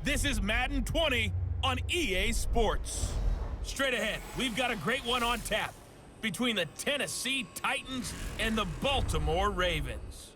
This is Madden 20 on EA Sports. Straight ahead, we've got a great one on tap between the Tennessee Titans and the Baltimore Ravens.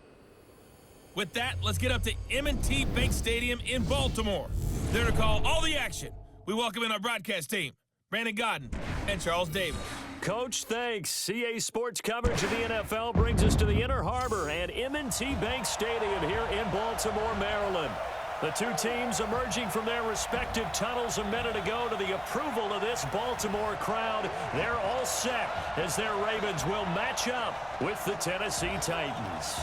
With that, let's get up to M&T Bank Stadium in Baltimore. There to call all the action, we welcome in our broadcast team, Brandon Godden and Charles Davis. Coach, thanks. EA Sports coverage of the NFL brings us to the Inner Harbor and M&T Bank Stadium here in Baltimore, Maryland. The two teams emerging from their respective tunnels a minute ago to the approval of this Baltimore crowd. They're all set as their Ravens will match up with the Tennessee Titans.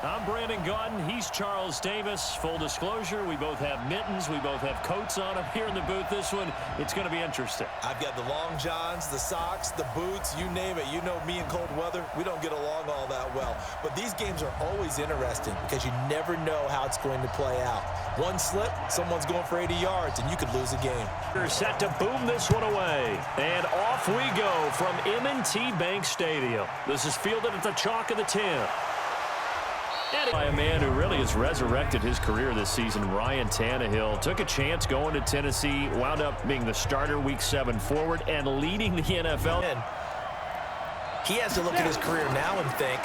I'm Brandon Godden. He's Charles Davis. Full disclosure, we both have mittens. We both have coats on up here in the booth. This one, it's going to be interesting. I've got the long johns, the socks, the boots, you name it. You know me in cold weather, we don't get along all that well. But these games are always interesting because you never know how it's going to play out. One slip, someone's going for 80 yards, and you could lose a game. They're set to boom this one away. And off we go from M&T Bank Stadium. This is fielded at the chalk of the 10. By a man who really has resurrected his career this season, Ryan Tannehill. Took a chance going to Tennessee, wound up being the starter week 7 forward and leading the NFL. He has to look at his career now and think,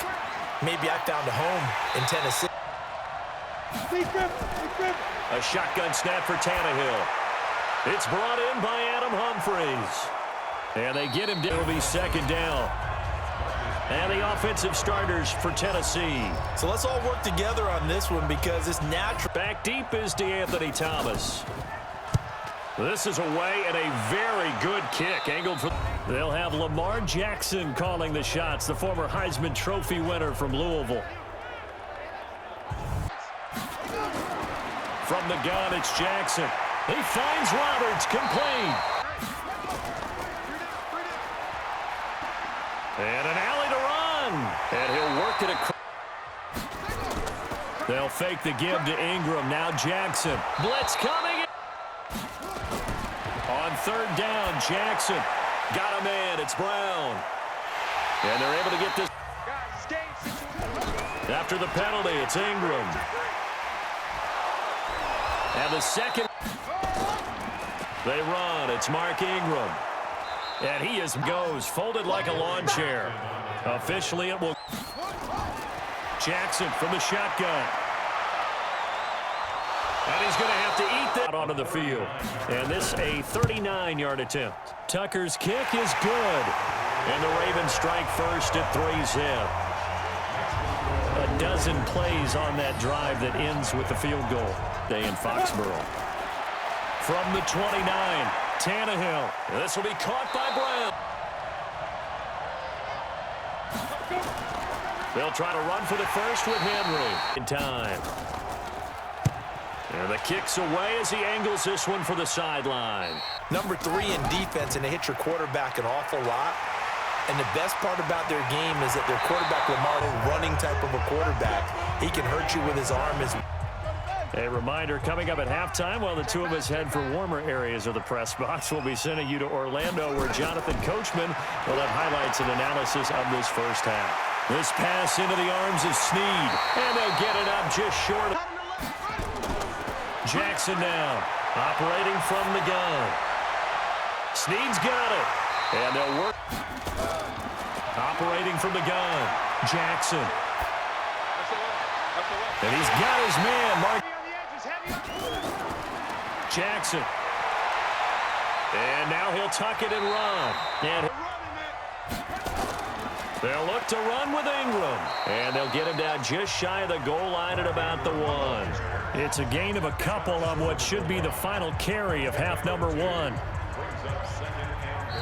maybe I found a home in Tennessee. A shotgun snap for Tannehill. It's brought in by Adam Humphries. And they get him down. It'll be second down. And the offensive starters for Tennessee. So let's all work together on this one because it's natural. Back deep is DeAnthony Thomas. This is away and a very good kick. Angled for. They'll have Lamar Jackson calling the shots, the former Heisman Trophy winner from Louisville. From the gun, it's Jackson. He finds Roberts, complete. And an alley to run. And he'll work it across. They'll fake the give to Ingram. Now Jackson. Blitz coming in. On third down, Jackson. Got a man. It's Brown. And they're able to get this. After the penalty, it's Ingram. And the second. They run. It's Mark Ingram. And he goes folded like a lawn chair. Officially, it will. Jackson from the shotgun. And he's going to have to eat that onto the field. And this a 39-yard attempt. Tucker's kick is good. And the Ravens strike first at 3-zip. A dozen plays on that drive that ends with the field goal. Day in Foxborough. From the 29. Tannehill. This will be caught by Brown. They'll try to run for the first with Henry. In time. And the kick's away as he angles this one for the sideline. Number 3 in defense, and they hit your quarterback an awful lot. And the best part about their game is that their quarterback, Lamar, is a running type of a quarterback. He can hurt you with his arm as well. A reminder, coming up at halftime, while the two of us head for warmer areas of the press box, we'll be sending you to Orlando, where Jonathan Coachman will have highlights and analysis of this first half. This pass into the arms of Snead, and they'll get it up just short of. Jackson now, operating from the gun. Snead's got it, and they'll work. Operating from the gun, Jackson. And he's got his man, Mark. Jackson. And now he'll tuck it and run. And they'll look to run with Ingram. And they'll get him down just shy of the goal line at about the 1. It's a gain of a couple on what should be the final carry of half number 1.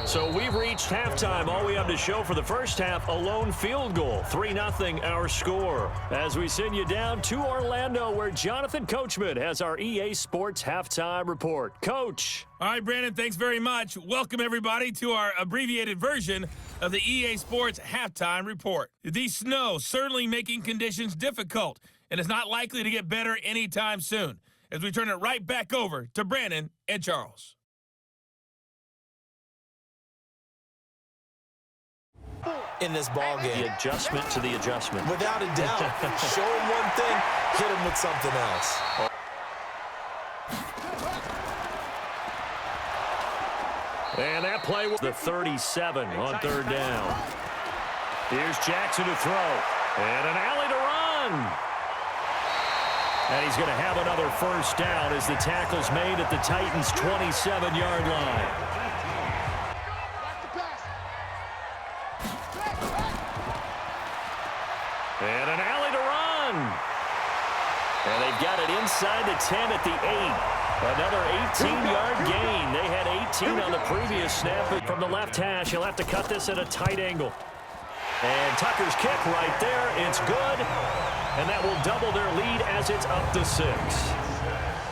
So we've reached halftime. All we have to show for the first half, a lone field goal. 3-0 our score. As we send you down to Orlando, where Jonathan Coachman has our EA Sports halftime report. Coach. All right, Brandon, thanks very much. Welcome, everybody, to our abbreviated version of the EA Sports halftime report. The snow certainly making conditions difficult, and it's not likely to get better anytime soon. As we turn it right back over to Brandon and Charles. in this ball game. The adjustment to the adjustment. Without a doubt. Show him one thing, hit him with something else. And that play was the 37 on third down. Here's Jackson to throw. And an alley to run. And he's going to have another first down as the tackle's made at the Titans' 27-yard line. And an alley to run. And they've got it inside the 10 at the 8. Another 18-yard gain. They had 18 on the previous snap. From the left hash, he'll have to cut this at a tight angle. And Tucker's kick right there. It's good. And that will double their lead as it's up to 6.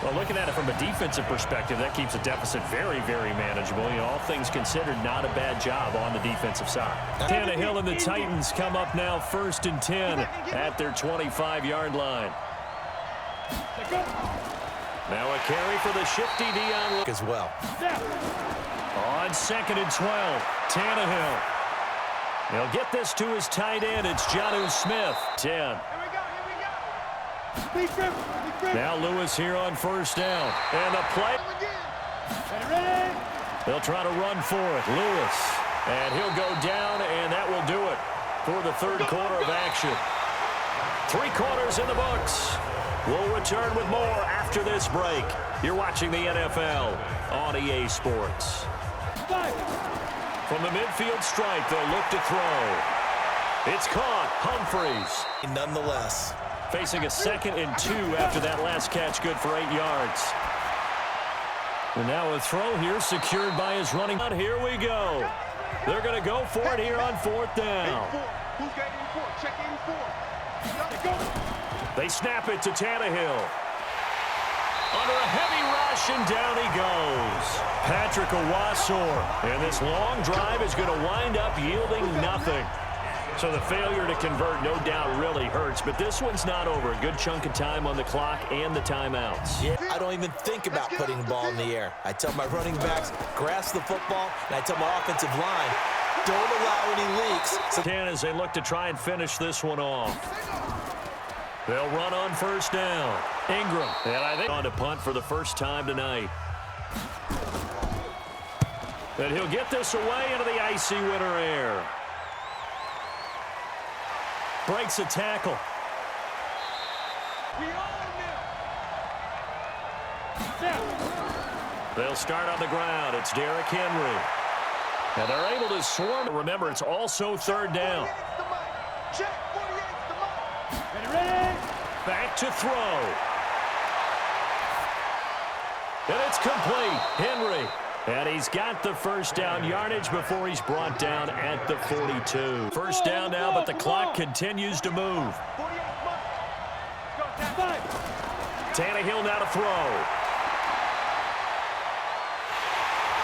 Well, looking at it from a defensive perspective, that keeps the deficit very, very manageable. You know, all things considered, not a bad job on the defensive side. Tannehill and the Titans come up now 1st and 10 at their 25-yard line. Now a carry for the shifty Dion As well. On 2nd and 12, Tannehill. He'll get this to his tight end. It's Jonnu Smith. 10. Now Lewis here on 1st down. And the play. They'll try to run for it. Lewis. And he'll go down, and that will do it for the 3rd quarter of action. 3 quarters in the books. We'll return with more after this break. You're watching the NFL on EA Sports. From the midfield stripe, they'll look to throw. It's caught. Humphreys. Nonetheless. Facing a 2nd and 2 after that last catch, good for 8 yards. And now a throw here secured by his running. Here we go. They're going to go for it here on 4th down. Who's got 84? Check 84. They snap it to Tannehill. Under a heavy rush, and down he goes. Patrick Owasor. And this long drive is going to wind up yielding nothing. So the failure to convert, no doubt, really hurts. But this one's not over. A good chunk of time on the clock and the timeouts. Yeah, I don't even think about putting the ball in the air. I tell my running backs, grasp the football, and I tell my offensive line, don't allow any leaks. So As they look to try and finish this one off. They'll run on 1st down. Ingram. And I think on to punt for the first time tonight. And he'll get this away into the icy winter air. Breaks a tackle. They'll start on the ground. It's Derrick Henry. And they're able to swarm. Remember, it's also 3rd down. Back to throw. And it's complete. Henry. And he's got the first down yardage before he's brought down at the 42. First down now, but the clock continues to move. Tannehill now to throw.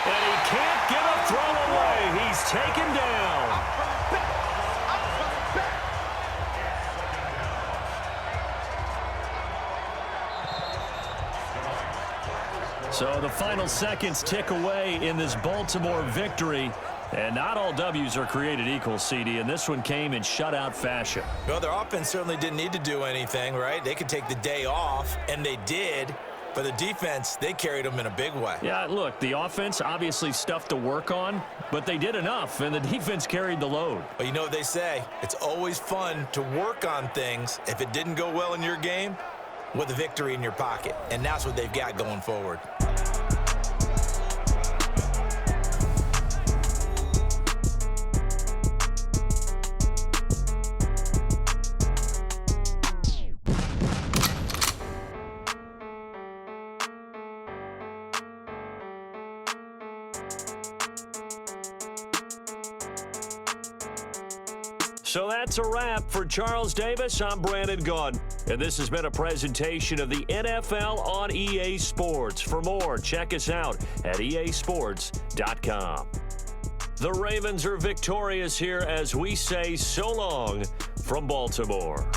And he can't get a throw away. He's taken down. So the final seconds tick away in this Baltimore victory. And not all W's are created equal, CD, and this one came in shutout fashion. well, their offense certainly didn't need to do anything, right? They could take the day off, and they did. But the defense, they carried them in a big way. Yeah, look, the offense, obviously stuff to work on, but they did enough, and the defense carried the load. But you know what they say, it's always fun to work on things if it didn't go well in your game with a victory in your pocket. And that's what they've got going forward. So that's a wrap for Charles Davis. I'm Brandon Gaudin, and this has been a presentation of the NFL on EA Sports. For more, check us out at easports.com. The Ravens are victorious here as we say so long from Baltimore.